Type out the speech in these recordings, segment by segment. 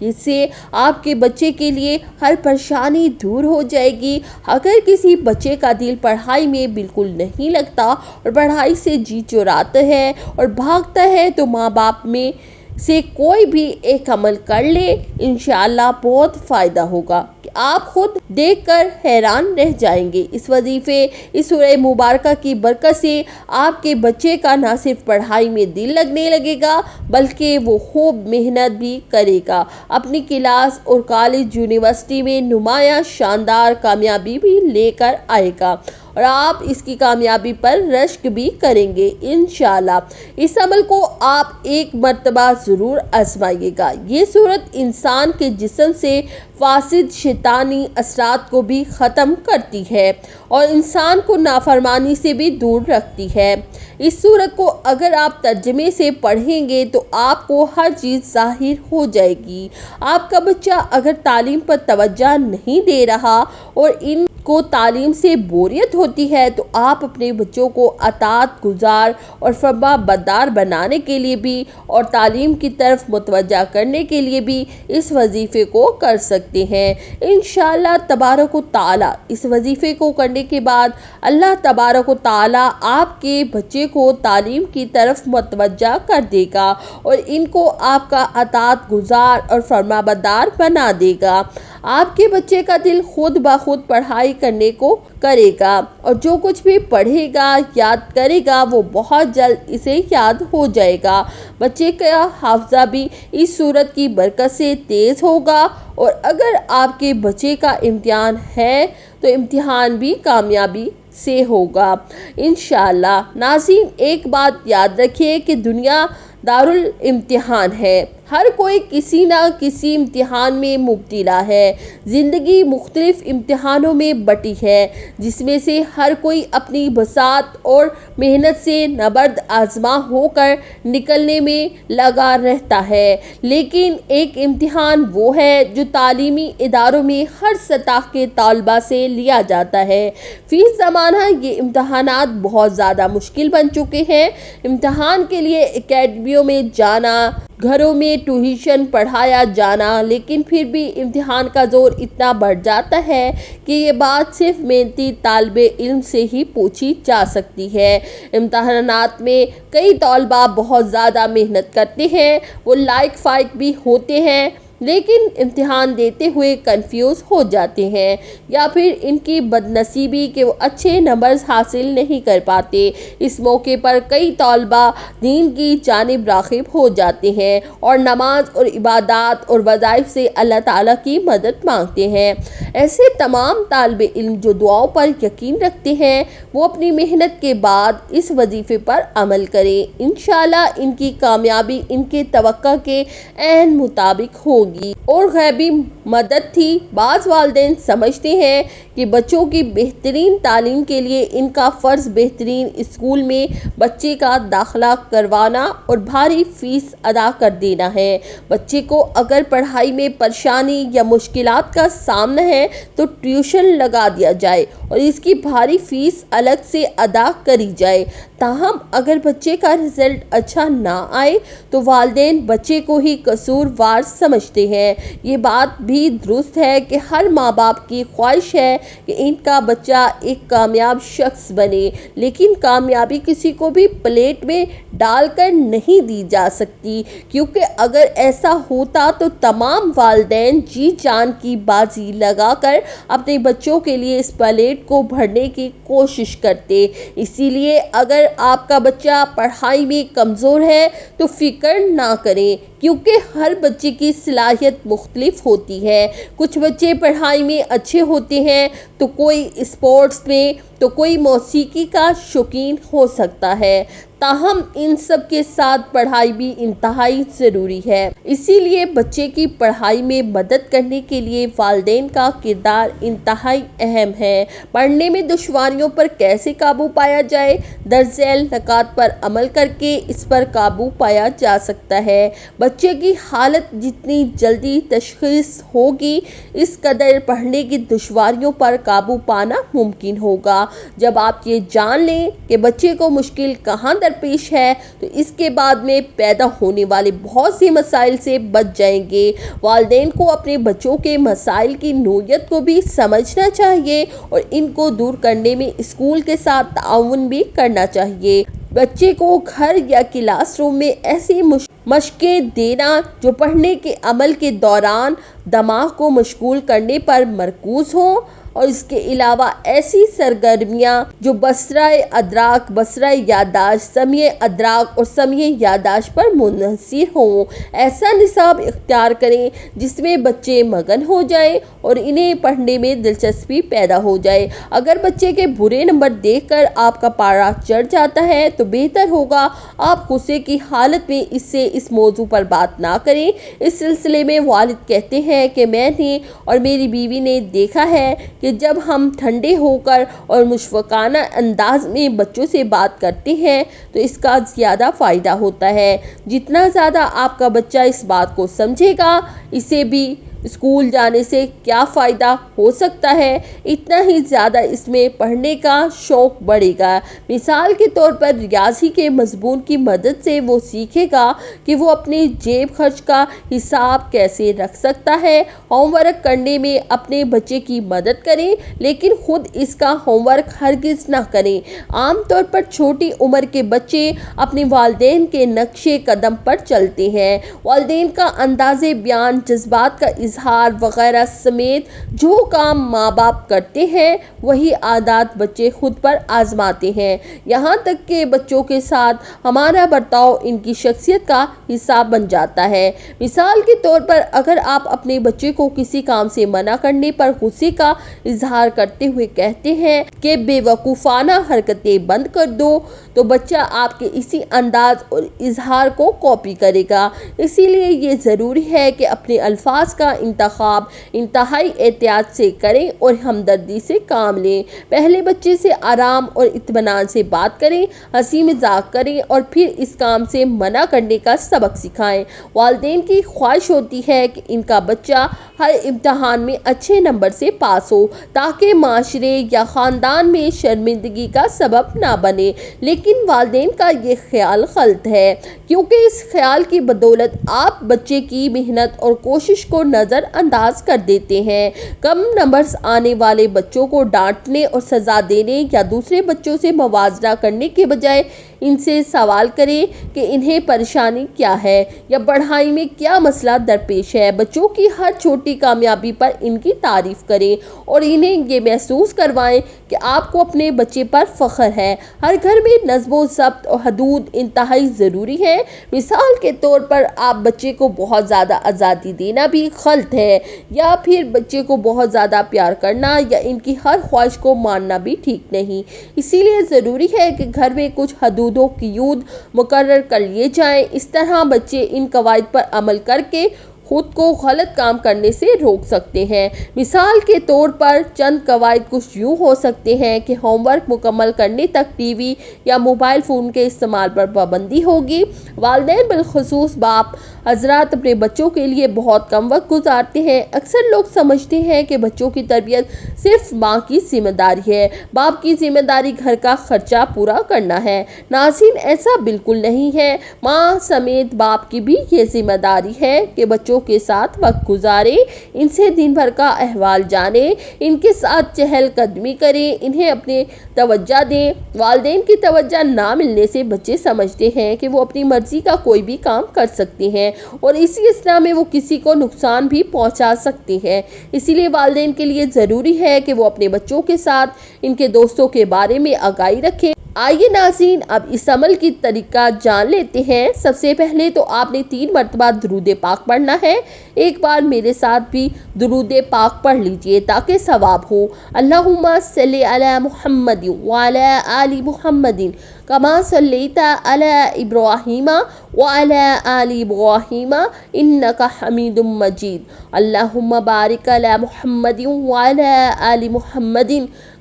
جس سے آپ کے بچے کے لیے ہر پریشانی دور ہو جائے گی۔ اگر کسی بچے کا دل پڑھائی میں بالکل نہیں لگتا اور پڑھائی سے جی چراتا ہے اور بھاگتا ہے تو ماں باپ میں سے کوئی بھی ایک عمل کر لے، انشاءاللہ بہت فائدہ ہوگا کہ آپ خود دیکھ کر حیران رہ جائیں گے۔ اس وظیفے، اس سورہ مبارکہ کی برکت سے آپ کے بچے کا نہ صرف پڑھائی میں دل لگنے لگے گا بلکہ وہ خوب محنت بھی کرے گا، اپنی کلاس اور کالج یونیورسٹی میں نمایاں شاندار کامیابی بھی لے کر آئے گا اور آپ اس کی کامیابی پر رشک بھی کریں گے انشاءاللہ۔ اس عمل کو آپ ایک مرتبہ ضرور آزمائیے گا۔ یہ صورت انسان کے جسم سے فاسد شیطانی اثرات کو بھی ختم کرتی ہے اور انسان کو نافرمانی سے بھی دور رکھتی ہے۔ اس صورت کو اگر آپ ترجمے سے پڑھیں گے تو آپ کو ہر چیز ظاہر ہو جائے گی۔ آپ کا بچہ اگر تعلیم پر توجہ نہیں دے رہا اور ان کو تعلیم سے بوریت ہوتی ہے تو آپ اپنے بچوں کو اطاعت گزار اور فرما بردار بنانے کے لیے بھی اور تعلیم کی طرف متوجہ کرنے کے لیے بھی اس وظیفے کو کر سکتے ہیں انشاءاللہ تبارک و تعالی۔ اس وظیفے کو کرنے کے بعد اللہ تبارک و تعالی آپ کے بچے کو تعلیم کی طرف متوجہ کر دے گا اور ان کو آپ کا اطاعت گزار اور فرما بردار بنا دے گا۔ آپ کے بچے کا دل خود بخود پڑھائی کرنے کو کرے گا اور جو کچھ بھی پڑھے گا، یاد کرے گا، وہ بہت جلد اسے یاد ہو جائے گا۔ بچے کا حافظہ بھی اس صورت کی برکت سے تیز ہوگا اور اگر آپ کے بچے کا امتحان ہے تو امتحان بھی کامیابی سے ہوگا انشاءاللہ۔ ناظرین، ایک بات یاد رکھیے کہ دنیا دارالامتحان ہے، ہر کوئی کسی نہ کسی امتحان میں مبتلا ہے۔ زندگی مختلف امتحانوں میں بٹی ہے جس میں سے ہر کوئی اپنی بساط اور محنت سے نبرد آزما ہو کر نکلنے میں لگا رہتا ہے، لیکن ایک امتحان وہ ہے جو تعلیمی اداروں میں ہر سطح کے طلباء سے لیا جاتا ہے۔ فی زمانہ یہ امتحانات بہت زیادہ مشکل بن چکے ہیں۔ امتحان کے لیے اکیڈمیوں میں جانا، گھروں میں ٹیوشن پڑھایا جانا، لیکن پھر بھی امتحان کا زور اتنا بڑھ جاتا ہے کہ یہ بات صرف محنتی طالب علم سے ہی پوچھی جا سکتی ہے۔ امتحانات میں کئی طلباء بہت زیادہ محنت کرتے ہیں، وہ لائق فائق بھی ہوتے ہیں، لیکن امتحان دیتے ہوئے کنفیوز ہو جاتے ہیں یا پھر ان کی بدنصیبی کہ وہ اچھے نمبرز حاصل نہیں کر پاتے۔ اس موقع پر کئی طلباء دین کی جانب راغب ہو جاتے ہیں اور نماز اور عبادات اور وظائف سے اللہ تعالیٰ کی مدد مانگتے ہیں۔ ایسے تمام طالب علم جو دعاؤں پر یقین رکھتے ہیں وہ اپنی محنت کے بعد اس وظیفے پر عمل کریں، انشاءاللہ ان کی کامیابی ان کے توقع کے عین مطابق ہوگی اور غیبی مدد تھی۔ بعض والدین سمجھتے ہیں کہ بچوں کی بہترین تعلیم کے لیے ان کا فرض بہترین اسکول میں بچے کا داخلہ کروانا اور بھاری فیس ادا کر دینا ہے۔ بچے کو اگر پڑھائی میں پریشانی یا مشکلات کا سامنا ہے تو ٹیوشن لگا دیا جائے اور اس کی بھاری فیس الگ سے ادا کری جائے۔ تاہم اگر بچے کا رزلٹ اچھا نہ آئے تو والدین بچے کو ہی قصوروار سمجھتے ہیں۔ یہ بات بھی درست ہے کہ ہر ماں باپ کی خواہش ہے کہ ان کا بچہ ایک کامیاب شخص بنے، لیکن کامیابی کسی کو بھی پلیٹ میں ڈال کر نہیں دی جا سکتی، کیونکہ اگر ایسا ہوتا تو تمام والدین جی جان کی بازی لگا کر اپنے بچوں کے لیے اس پلیٹ کو بھرنے کی کوشش کرتے۔ اسی لیے اگر آپ کا بچہ پڑھائی میں کمزور ہے تو فکر نہ کریں، کیونکہ ہر بچے کی صلاحیت مختلف ہوتی ہے۔ کچھ بچے پڑھائی میں اچھے ہوتے ہیں تو کوئی اسپورٹس میں، تو کوئی موسیقی کا شوقین ہو سکتا ہے۔ تاہم ان سب کے ساتھ پڑھائی بھی انتہائی ضروری ہے، اسی لیے بچے کی پڑھائی میں مدد کرنے کے لیے والدین کا کردار انتہائی اہم ہے۔ پڑھنے میں دشواریوں پر کیسے قابو پایا جائے؟ درج ذیل نکات پر عمل کر کے اس پر قابو پایا جا سکتا ہے۔ بچے کی حالت جتنی جلدی تشخیص ہوگی اس قدر پڑھنے کی دشواریوں پر قابو پانا ممکن ہوگا۔ جب آپ یہ جان لیں کہ بچے کو مشکل کہاں درپیش ہے تو اس کے بعد میں پیدا ہونے والے بہت سے مسائل سے بچ جائیں گے۔ والدین کو اپنے بچوں کے مسائل کی نوعیت کو بھی سمجھنا چاہیے اور ان کو دور کرنے میں اسکول کے ساتھ تعاون بھی کرنا چاہیے۔ بچے کو گھر یا کلاس روم میں ایسی مشقیں دینا جو پڑھنے کے عمل کے دوران دماغ کو مشغول کرنے پر مرکوز ہوں، اور اس کے علاوہ ایسی سرگرمیاں جو بصرۂ ادراک، بصرۂ یادداشت، سمیع ادراک اور سمیع یادداشت پر منحصر ہوں۔ ایسا نصاب اختیار کریں جس میں بچے مگن ہو جائیں اور انہیں پڑھنے میں دلچسپی پیدا ہو جائے۔ اگر بچے کے برے نمبر دیکھ کر آپ کا پارا چڑھ جاتا ہے تو بہتر ہوگا آپ غصے کی حالت میں اس موضوع پر بات نہ کریں۔ اس سلسلے میں والد کہتے ہیں کہ میں نے اور میری بیوی نے دیکھا ہے کہ جب ہم ٹھنڈے ہو کر اور مشفقانہ انداز میں بچوں سے بات کرتے ہیں تو اس کا زیادہ فائدہ ہوتا ہے۔ جتنا زیادہ آپ کا بچہ اس بات کو سمجھے گا اسے بھی اسکول جانے سے کیا فائدہ ہو سکتا ہے، اتنا ہی زیادہ اس میں پڑھنے کا شوق بڑھے گا۔ مثال کے طور پر ریاضی کے مضمون کی مدد سے وہ سیکھے گا کہ وہ اپنے جیب خرچ کا حساب کیسے رکھ سکتا ہے۔ ہوم ورک کرنے میں اپنے بچے کی مدد کریں لیکن خود اس کا ہوم ورک ہرگز نہ کریں۔ عام طور پر چھوٹی عمر کے بچے اپنے والدین کے نقش قدم پر چلتے ہیں۔ والدین کا انداز بیان، جذبات کا اظہار وغیرہ سمیت جو کام ماں باپ کرتے ہیں وہی عادات بچے خود پر آزماتے ہیں، یہاں تک کہ بچوں کے ساتھ ہمارا برتاؤ ان کی شخصیت کا حصہ بن جاتا ہے۔ مثال کے طور پر اگر آپ اپنے بچے کو کسی کام سے منع کرنے پر غصے کا اظہار کرتے ہوئے کہتے ہیں کہ بے وقوفانہ حرکتیں بند کر دو تو بچہ آپ کے اسی انداز اور اظہار کو کاپی کرے گا۔ اسی لیے یہ ضروری ہے کہ اپنے الفاظ کا انتخاب انتہائی احتیاط سے کریں اور ہمدردی سے کام لیں۔ پہلے بچے سے آرام اور اطمینان سے بات کریں، ہنسی مذاق کریں اور پھر اس کام سے منع کرنے کا سبق سکھائیں۔ والدین کی خواہش ہوتی ہے کہ ان کا بچہ ہر امتحان میں اچھے نمبر سے پاس ہو تاکہ معاشرے یا خاندان میں شرمندگی کا سبب نہ بنے، لیکن والدین کا یہ خیال غلط ہے کیونکہ اس خیال کی بدولت آپ بچے کی محنت اور کوشش کو نظر انداز کر دیتے ہیں۔ کم نمبرز آنے والے بچوں کو ڈانٹنے اور سزا دینے یا دوسرے بچوں سے موازنہ کرنے کے بجائے ان سے سوال کریں کہ انہیں پریشانی کیا ہے یا پڑھائی میں کیا مسئلہ درپیش ہے۔ بچوں کی ہر چھوٹی کامیابی پر ان کی تعریف کریں اور انہیں یہ محسوس کروائیں کہ آپ کو اپنے بچے پر فخر ہے۔ ہر گھر میں نظم و ضبط اور حدود انتہائی ضروری ہے۔ مثال کے طور پر آپ بچے کو بہت زیادہ آزادی دینا بھی غلط ہے، یا پھر بچے کو بہت زیادہ پیار کرنا یا ان کی ہر خواہش کو ماننا بھی ٹھیک نہیں۔ اسی لیے ضروری ہے کہ گھر میں کچھ حدود و قیود مقرر کر لیے جائیں۔ اس طرح بچے ان قواعد پر عمل کر کے خود کو غلط کام کرنے سے روک سکتے ہیں۔ مثال کے طور پر چند قواعد کچھ یوں ہو سکتے ہیں کہ ہوم ورک مکمل کرنے تک ٹی وی یا موبائل فون کے استعمال پر پابندی ہوگی۔ والدین بالخصوص باپ حضرات اپنے بچوں کے لیے بہت کم وقت گزارتے ہیں۔ اکثر لوگ سمجھتے ہیں کہ بچوں کی تربیت صرف ماں کی ذمہ داری ہے، باپ کی ذمہ داری گھر کا خرچہ پورا کرنا ہے۔ ناظرین، ایسا بالکل نہیں ہے۔ ماں سمیت باپ کی بھی یہ ذمہ داری ہے کہ بچوں کے ساتھ وقت گزاریں، ان سے دن بھر کا احوال جانیں، ان کے ساتھ چہل قدمی کریں، انہیں اپنی توجہ دیں۔ والدین کی توجہ نہ ملنے سے بچے سمجھتے ہیں کہ وہ اپنی مرضی کا کوئی بھی کام کر سکتے ہیں اور اسی اثنا میں وہ کسی کو نقصان بھی پہنچا سکتے ہیں۔ اسی لیے والدین کے لیے ضروری ہے کہ وہ اپنے بچوں کے ساتھ ان کے دوستوں کے بارے میں آگاہی رکھیں۔ آئیے ناظرین، اب اس عمل کی طریقہ جان لیتے ہیں۔ سب سے پہلے تو آپ نے 3 مرتبہ درود پاک پڑھنا ہے۔ ایک بار میرے ساتھ بھی درود پاک پڑھ لیجئے تاکہ ثواب ہو۔ اللہم صلی علی محمد وعلی آل محمد کما صلیت علی ابراہیم وعلی آل ابراہیم انک حمید مجید۔ اللہم بارک علی محمد وعلی آل محمد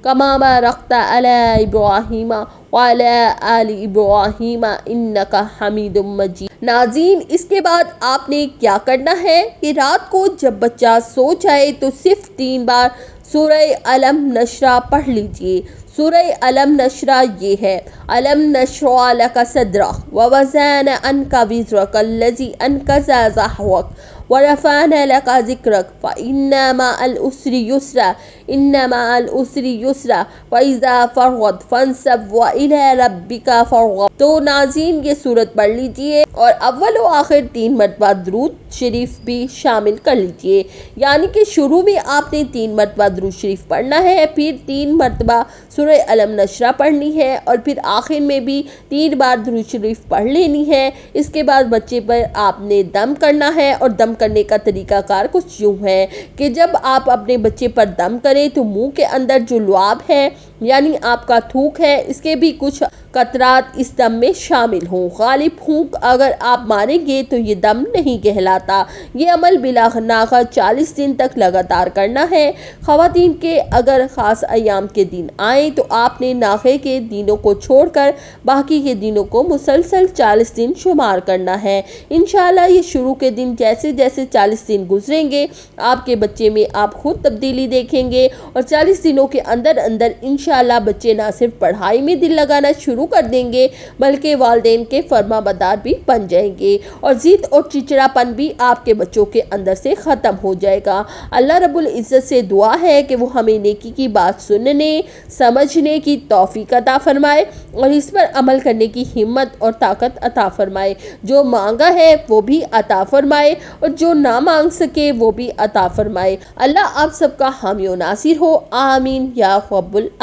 کما بارکت علی ابراہیم وعلی آل ابراہیم انک حمید مجید۔ ناظرین، اس کے بعد آپ نے کیا کرنا ہے کہ رات کو جب بچہ سو جائے تو صرف 3 بار سورہ علم نشرہ پڑھ لیجئے۔ سورہ علم نشرہ یہ ہے، علم نشرح لک صدرک ووضعنا عنک وزرک الذی انقض ظہرک ورفعنا لک ذکرک فإن مع العسر یسرا ان مع العسر یسرا فإذا فرغت فانصب وإلی ربک فارغب۔ تو ناظرین یہ سورت پڑھ لیجئے اور اول و آخر 3 مرتبہ درود شریف بھی شامل کر لیجئے، یعنی کہ شروع میں آپ نے 3 مرتبہ درود شریف پڑھنا ہے، پھر 3 مرتبہ سورہ علم نشرہ پڑھنی ہے اور پھر آخر میں بھی 3 بار درود شریف پڑھ لینی ہے۔ اس کے بعد بچے پر آپ نے دم کرنا ہے، اور دم کرنے کا طریقہ کار کچھ یوں ہے کہ جب آپ اپنے بچے پر دم کریں تو منہ کے اندر جو لعاب ہے یعنی آپ کا تھوک ہے، اس کے بھی کچھ قطرات اس دم میں شامل ہوں۔ غالب پھونک اگر آپ ماریں گے تو یہ دم نہیں کہلاتا۔ یہ عمل بلا ناغہ 40 دن تک لگاتار کرنا ہے۔ خواتین کے اگر خاص ایام کے دن آئیں تو آپ نے ناغے کے دنوں کو چھوڑ کر باقی کے دنوں کو مسلسل 40 دن شمار کرنا ہے۔ انشاءاللہ یہ شروع کے دن جیسے جیسے 40 دن گزریں گے آپ کے بچے میں آپ خود تبدیلی دیکھیں گے، اور 40 دنوں کے اندر اندر انشاءاللہ بچے نہ صرف پڑھائی میں دل لگانا شروع کر دیں گے بلکہ والدین کے فرما بردار بھی بن جائیں گے، اور ضد اور چچڑا پن بھی آپ کے بچوں کے اندر سے ختم ہو جائے گا۔ اللہ رب العزت سے دعا ہے کہ وہ ہمیں نیکی کی بات سننے سمجھنے کی توفیق عطا فرمائے اور اس پر عمل کرنے کی ہمت اور طاقت عطا فرمائے۔ جو مانگا ہے وہ بھی عطا فرمائے اور جو نہ مانگ سکے وہ بھی عطا فرمائے۔ اللہ آپ سب کا حامی و ناصر ہو، آمین یا رب العالمین۔